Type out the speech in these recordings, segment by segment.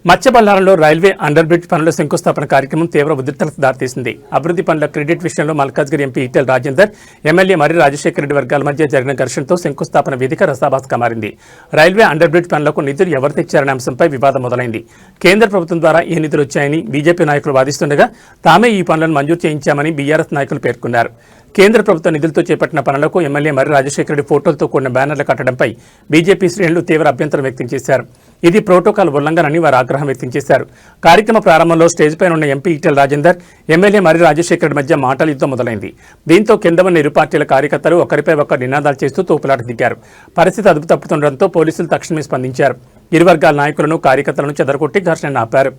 మత్స్యబల్లారంలో railway under bridge పనుల శంకుస్థాపన కార్యక్రమం తీవ్ర ఉద్రిక్తతకు దారితీసింది. అభివృద్ధి పనుల క్రెడిట్ విషయంలో మల్కాజ్గిరి ఎంపీ ఈటెల రాజేందర్, ఎమ్మెల్యే మర్రి రాజశేఖర రెడ్డి వర్గాల మధ్య జరిగిన ఘర్షణతో శంకుస్థాపన వేదిక రసాభాస్గా మారింది. రైల్వే అండర్ బ్రిడ్జ్ పనులకు నిధులు ఎవరు తెచ్చారనే అంశంపై వివాదం మొదలైంది. కేంద్ర ప్రభుత్వం ద్వారా ఈ నిధులు వచ్చాయని బీజేపీ నాయకులు వాదిస్తుండగా, తామే ఈ పనులను మంజూరు చేయించామని బీఆర్ఎస్ నాయకులు పేర్కొన్నారు. కేంద్ర ప్రభుత్వ నిధులతో చేపట్టిన పనులకు ఎమ్మెల్యే మర్రి రాజశేఖర రెడ్డి ఫోటోలతో కూడిన బ్యానర్లు కట్టడంపై బీజేపీ శ్రేణులు తీవ్ర అభ్యంతరం వ్యక్తం చేశారు. ఇది ప్రోటోకాల్ ఉల్లంఘనని వారు ఆగ్రహం వ్యక్తం చేశారు. కార్యక్రమ ప్రారంభంలో స్టేజ్ పైన ఉన్న ఎంపీ ఈటెల రాజేందర్, ఎమ్మెల్యే మర్రి రాజశేఖర రెడ్డి మధ్య మాటల యుద్ధం మొదలైంది. దీంతో కింద ఉన్న ఇరు పార్టీల కార్యకర్తలు ఒకరిపై ఒకరు నినాదాలు చేస్తూ తోపులాట దిగారు. పరిస్థితి అదుపు తప్పుతుండటంతో పోలీసులు తక్షణమే స్పందించారు. ఇరు వర్గాల నాయకులను, కార్యకర్తలను చెదరగొట్టి ఘర్షణను ఆపారు.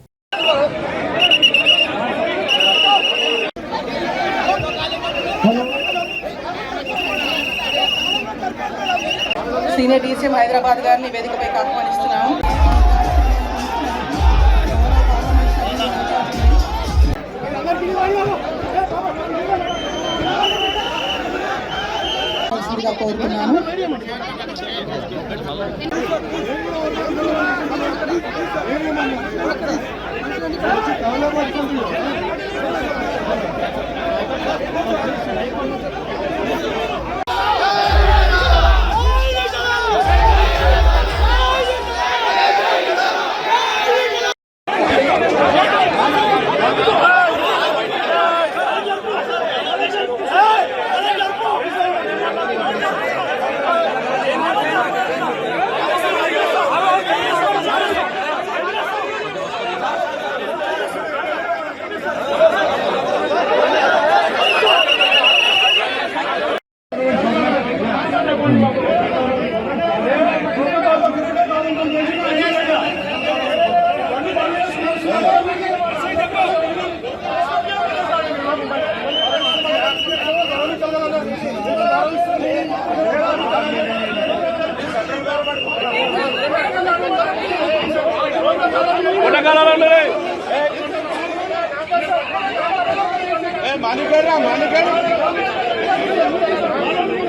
సీనియర్ డీసీఎం హైదరాబాద్ గారిని వేదికపైకి ఆహ్వానిస్తున్నాము. కోరుతున్నాను.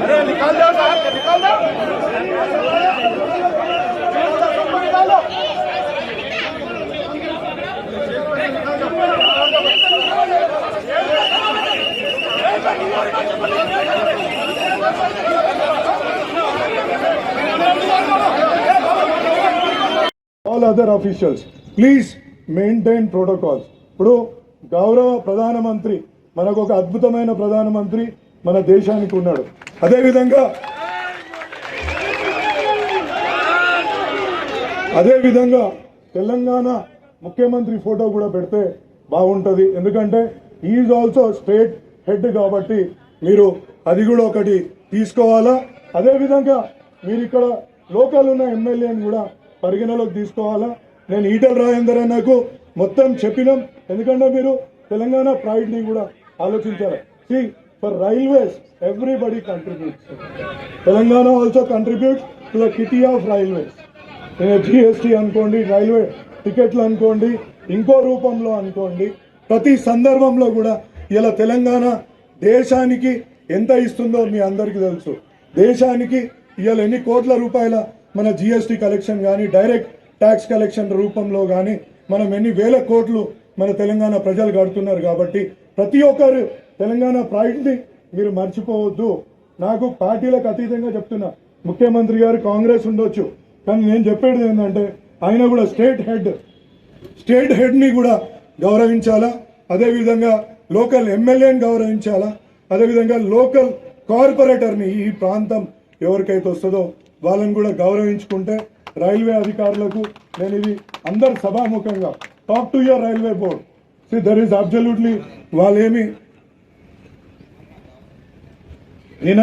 अरे निकाल दो साहब, निकाल दो। All other officials, please maintain protocols. ఇప్పుడు గౌరవ ప్రధానమంత్రి, మనకు ఒక అద్భుతమైన ప్రధానమంత్రి మన దేశానికి ఉన్నాడు. అదేవిధంగా తెలంగాణ ముఖ్యమంత్రి ఫోటో కూడా పెడితే బాగుంటుంది. ఎందుకంటే ఈజ్ ఆల్సో స్టేట్ హెడ్ కాబట్టి మీరు అది కూడా ఒకటి తీసుకోవాలా. అదేవిధంగా మీరు ఇక్కడ లోకల్ ఉన్న ఎమ్మెల్యేని కూడా పరిగణలోకి తీసుకోవాలా. నేను ఈటెల రాజేందర్ అన్నకు మొత్తం చెప్పినాం. ఎందుకంటే మీరు తెలంగాణ ప్రైడ్ ని కూడా ఆలోచించారు. See, for railways, everybody contributes. Telangana also contributes to the kitty of railways. GST అనుకోండి, రైల్వే టికెట్లు అనుకోండి, ఇంకో రూపంలో అనుకోండి, ప్రతి సందర్భంలో కూడా ఇలా తెలంగాణ దేశానికి ఎంత ఇస్తుందో మీ అందరికీ తెలుసు. దేశానికి ఇవాళ ఎన్ని కోట్ల రూపాయల మన GST కలెక్షన్ కానీ, డైరెక్ట్ ట్యాక్స్ కలెక్షన్ రూపంలో కానీ మనం ఎన్ని వేల కోట్లు మన తెలంగాణ ప్రజలు కడుతున్నారు. కాబట్టి ప్రతి ఒక్కరు తెలంగాణ ప్రైడ్ని మీరు మర్చిపోవద్దు. నాకు పార్టీలకు అతీతంగా చెప్తున్నా, ముఖ్యమంత్రి గారు కాంగ్రెస్ ఉండొచ్చు, కానీ నేను చెప్పేది ఏంటంటే ఆయన కూడా స్టేట్ హెడ్ని కూడా గౌరవించాలా. అదేవిధంగా లోకల్ ఎమ్మెల్యేని గౌరవించాలా. అదేవిధంగా లోకల్ కార్పొరేటర్ని, ఈ ప్రాంతం ఎవరికైతే వస్తుందో వాళ్ళని కూడా గౌరవించుకుంటే రైల్వే అధికారులకు నేను ఇది అందరు సభాముఖంగా talk to your railway board. See there is absolutely వాళ్ళేమి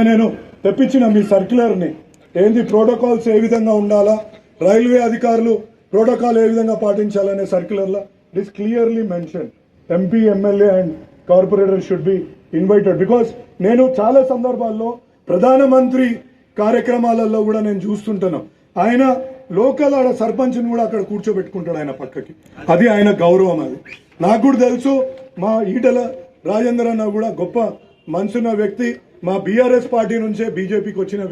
నేను తెప్పించిన మీ సర్క్యులర్ని ఏంది ప్రోటోకాల్స్ ఏ విధంగా ఉండాలా, రైల్వే అధికారులు ప్రోటోకాల్ ఏ విధంగా పాటించాలనే సర్క్యులర్లో it is clearly mention. MP, MLA and corporator should be invited. Because నేను చాలా సందర్భాల్లో ప్రధానమంత్రి కార్యక్రమాలలో కూడా నేను చూస్తుంటాను, ఆయన లోకల్ ఆడ సర్పంచ్ని కూడా అక్కడ కూర్చోబెట్టుకుంటాడు ఆయన పక్కకి. అది ఆయన గౌరవం. అది నాకు కూడా తెలుసు. మా ఈటెల రాజేందర్ అన్న కూడా గొప్ప మనసున్న వ్యక్తి, మా బీఆర్ఎస్ పార్టీ నుంచే బీజేపీకి వచ్చిన వ్యక్తి.